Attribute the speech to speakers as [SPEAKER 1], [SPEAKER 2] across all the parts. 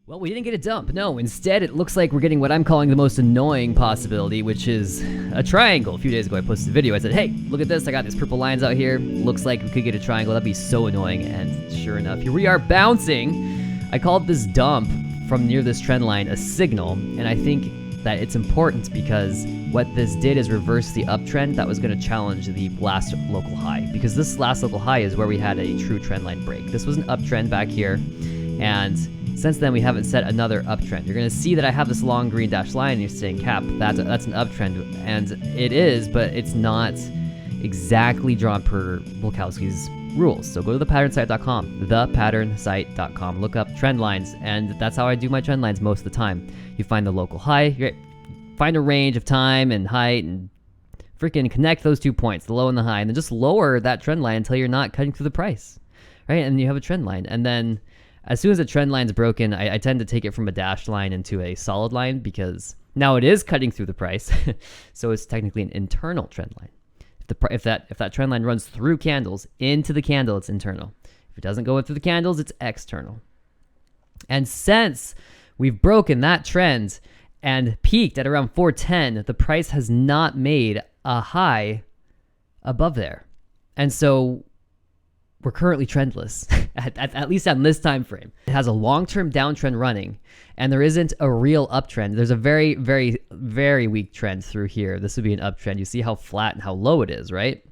[SPEAKER 1] Well, we didn't get a dump. No, instead it looks like we're getting what I'm calling the most annoying possibility, which is a triangle. A few days ago I posted a video. I said, hey, look at this. I got these purple lines out here. Looks like we could get a triangle. That'd be so annoying. And sure enough, here we are bouncing. I called this dump from near this trend line a signal, and I think that it's important because what this did is reverse the uptrend that was going to challenge the last local high, because this last local high is where we had a true trend line break. This was an uptrend back here, and since then we haven't set another uptrend. You're going to see that I have this long green dashed line and you're saying, Cap, that's an uptrend, and it is, but it's not exactly drawn per Bulkowski's rules. So go to thepatternsite.com, thepatternsite.com, look up trend lines, and that's how I do my trend lines most of the time. You find the local high, you find a range of time and height, and freaking connect those 2 points, the low and the high, and then just lower that trend line until you're not cutting through the price, right? And you have a trend line. And then as soon as the trend line's broken, I tend to take it from a dashed line into a solid line, because now it is cutting through the price, so it's technically an internal trend line. If that trend line runs through candles into the candle, it's internal. If it doesn't go in through the candles, it's external. And since we've broken that trend and peaked at around 410, the price has not made a high above there. And so we're currently trendless, at least on this time frame. It has a long-term downtrend running, and there isn't a real uptrend. There's a very, very, very weak trend through here. This would be an uptrend. You see how flat and how low it is, right?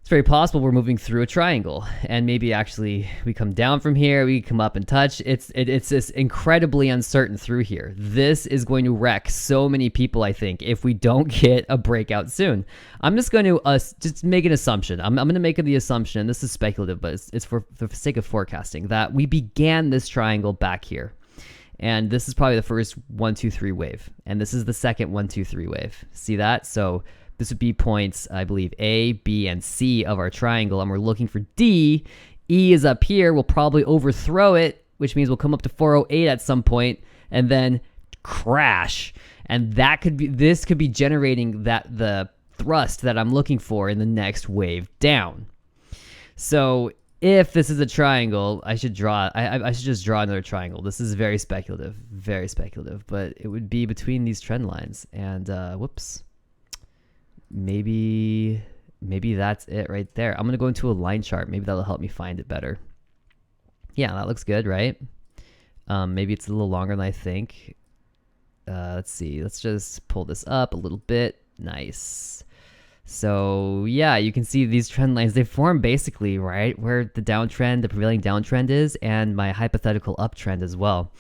[SPEAKER 1] It's very possible we're moving through a triangle, and maybe actually we come down from here, we come up and touch. It's just incredibly uncertain through here. This is going to wreck so many people, I think, if we don't get a breakout soon. I'm just going to just make an assumption. I'm going to make the assumption, and this is speculative, but it's for the sake of forecasting, that we began this triangle back here. And this is probably the first 1, 2, 3 wave. And this is the second 1, 2, 3 wave. See that? So this would be points, I believe, A, B, and C of our triangle, and we're looking for D. E is up here. We'll probably overthrow it, which means we'll come up to 408 at some point, and then crash. And this could be generating the thrust that I'm looking for in the next wave down. So if this is a triangle, I should just draw another triangle. This is very speculative, but it would be between these trend lines. And whoops. Maybe that's it right there. I'm going to go into a line chart. Maybe that'll help me find it better. Yeah, that looks good, right? Maybe it's a little longer than I think. Let's see. Let's just pull this up a little bit. Nice. So yeah, you can see these trend lines. They form basically right where the prevailing downtrend is, and my hypothetical uptrend as well.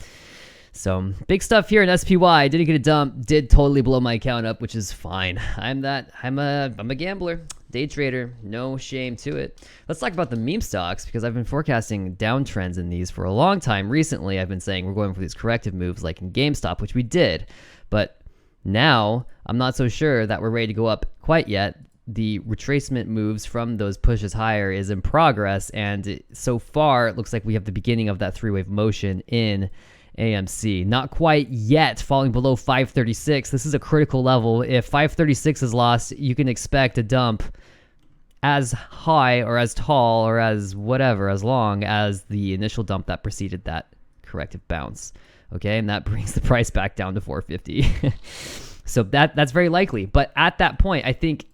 [SPEAKER 1] So big stuff here in SPY. Didn't get a dump. Did totally blow my account up, which is fine. I'm a gambler, day trader. No shame to it. Let's talk about the meme stocks, because I've been forecasting downtrends in these for a long time. Recently, I've been saying we're going for these corrective moves, like in GameStop, which we did. But now I'm not so sure that we're ready to go up quite yet. The retracement moves from those pushes higher is in progress, and so far it looks like we have the beginning of that three-wave motion in AMC. Not quite yet falling below 536. This is a critical level. If 536 is lost, you can expect a dump as high or as tall or as whatever, as long as the initial dump that preceded that corrective bounce. Okay, and that brings the price back down to 450. So that's very likely. But at that point, I think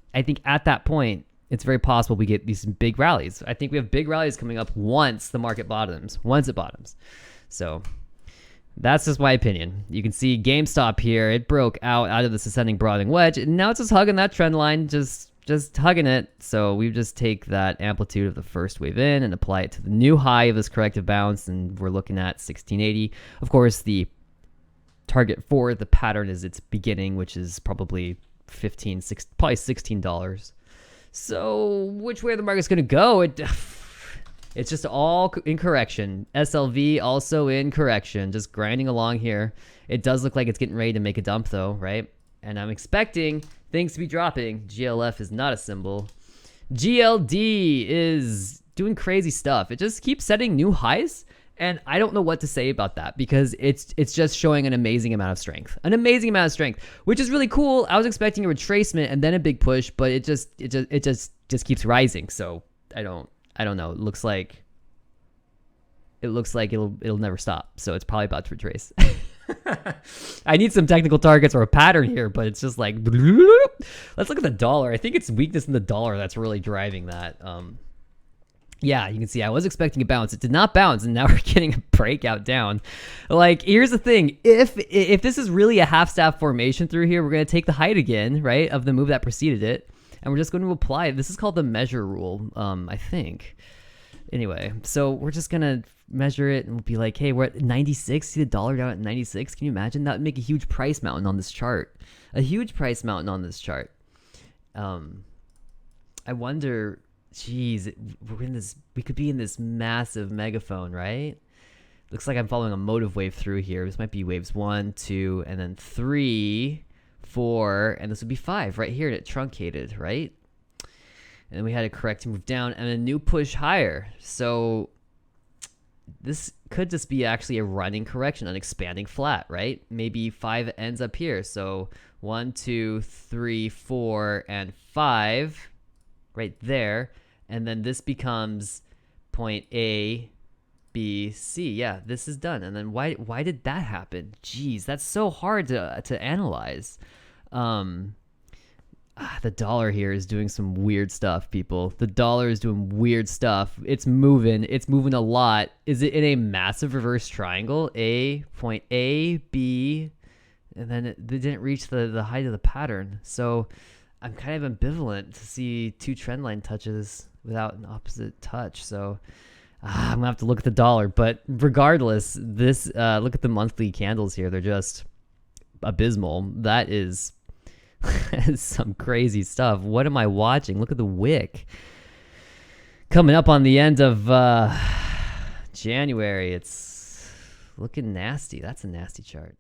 [SPEAKER 1] at that point, it's very possible we get these big rallies. I think we have big rallies coming up once the market bottoms. So that's just my opinion. You can see GameStop here. It broke out of this ascending broadening wedge, and now it's just hugging that trend line, just hugging it. So we just take that amplitude of the first wave in and apply it to the new high of this corrective bounce, and we're looking at 1680. Of course, the target for the pattern is its beginning, which is probably probably $16. So which way the market's going to go? It's just all in correction. SLV also in correction, just grinding along here. It does look like it's getting ready to make a dump though, right? And I'm expecting things to be dropping. GLF is not a symbol. GLD is doing crazy stuff. It just keeps setting new highs, and I don't know what to say about that, because it's just showing an amazing amount of strength. Which is really cool. I was expecting a retracement and then a big push, but it just keeps rising. So I don't know. It looks like it looks like it'll never stop. So it's probably about to retrace. I need some technical targets or a pattern here, but it's just like, let's look at the dollar. I think it's weakness in the dollar that's really driving that. Yeah, you can see I was expecting a bounce. It did not bounce, and now we're getting a breakout down. Like, here's the thing. If this is really a half staff formation through here, we're going to take the height again, right, of the move that preceded it, and we're just going to apply it. This is called the measure rule, I think. Anyway, so we're just going to measure it and we'll be like, hey, we're at 96. See the dollar down at 96? Can you imagine? That would make a huge price mountain on this chart. A huge price mountain on this chart. I wonder... Jeez, we could be in this massive megaphone, right? Looks like I'm following a motive wave through here. This might be waves 1, 2, and then 3, 4, and this would be 5 right here, and it truncated, right? And then we had a correct move down and a new push higher. So this could just be actually a running correction, an expanding flat, right? Maybe 5 ends up here. So 1, 2, 3, 4, and 5 right there. And then this becomes point A, B, C. Yeah, this is done. And then why did that happen? Jeez, that's so hard to analyze. The dollar here is doing some weird stuff, people. The dollar is doing weird stuff. It's moving a lot. Is it in a massive reverse triangle? Point A, B, and then they didn't reach the height of the pattern. So I'm kind of ambivalent to see two trend line touches without an opposite touch. So I'm gonna have to look at the dollar. But regardless, this look at the monthly candles here. They're just abysmal. That is some crazy stuff. What am I watching? Look at the wick. Coming up on the end of January. It's looking nasty. That's a nasty chart.